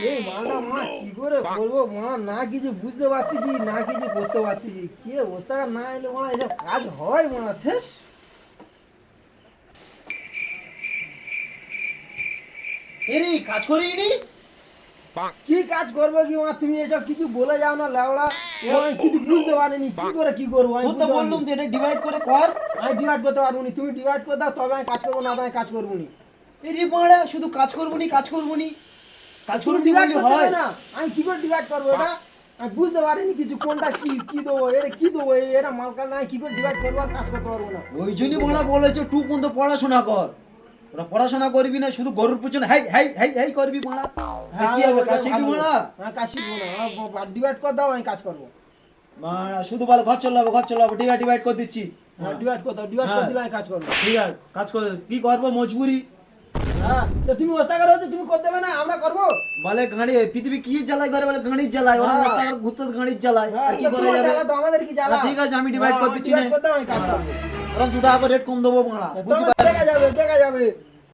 এই মালটা মা কি করে করবো মা, না কিছু বুঝতে পারতেছি না কিছু করতে পারতেছি, কি অবস্থা না এলে মা এসব কাজ হয় মা থেস। এরে কাজ করিনি। কি কাজ করবো কি মা, তুমি এসব কিছু বলে যাও না লেওড়া, ও আমি কিছু বুঝতে পারিনি কি করে কি করবো, আমি তোর তো বুঝতে বললাম পারিনি। তো এটা ডিভাইড করে কর। আমি ডিভাইড করতে পারবো নি, তুমি ডিভাইড করে দাও তবে আমি কাজ করবো, না তো আমি কাজ করবো নি। এরে বাড়া শুধু কাজ করবো নি কাজ করবো নি কাজ তুমি করবো নি ডিভাইড বললে করতে হয়? হবে না, আমি কি করে ডিভাইড করবো এটা, আমি বুঝতে পারিনি কিছু কোনটা কি কি দেবো, এটা কি দেবো, এটা মালকার না কি করে ডিভাইড করবো আর কাজ করতে পারবো না। ওই জন্যই বাড়া বলেছে টু পর্যন্ত পড়াশোনা কর। তোরা পড়াশোনা করবি না, শুধু গরুর পিছনে হাই হাই হাই হাই করবি বাড়া। কি হবে কাজ শিখবি বাড়া? হ্যাঁ কাজ শিখবো না, ডিভাইড করে দাও আমি কাজ করবো। বাড়া শুধু বলে ঘর চলাবো ঘর চলাবো, ডিভাইড ডিভাইড করে দিচ্ছি। হ্যাঁ ডিভাইড করে দাও, ডিভাইড করে দিলে আমি কাজ করবো। ঠিক আছে কাজ কর, কি করবো মজবুরি। হ্যাঁ তো তুমি ওস্তাগার হচ্ছে, তুমি করতে দেবে না, আমরা করবো। বলে গাড়ি পৃথিবী কি জ্বালায় করে, বলে গাড়ির জ্বালায় ওরা হ্যাঁ। রাস্তা ঘুরতে গাড়ির জ্বালায়, হ্যাঁ, আর কি তো করে তোমার যাবে? জ্বালা তো আমাদের কি জ্বালা। ঠিক আছে আমি ডিভাইড হ্যাঁ, করে আমি দিচ্ছি divide না। করে দাও, আমি কাজ করবো। ওরকম 2 টাকা করে রেট কম দেবো বাড়া, বুঝতে তবে পারলি? দেখা যাবে দেখা যাবে।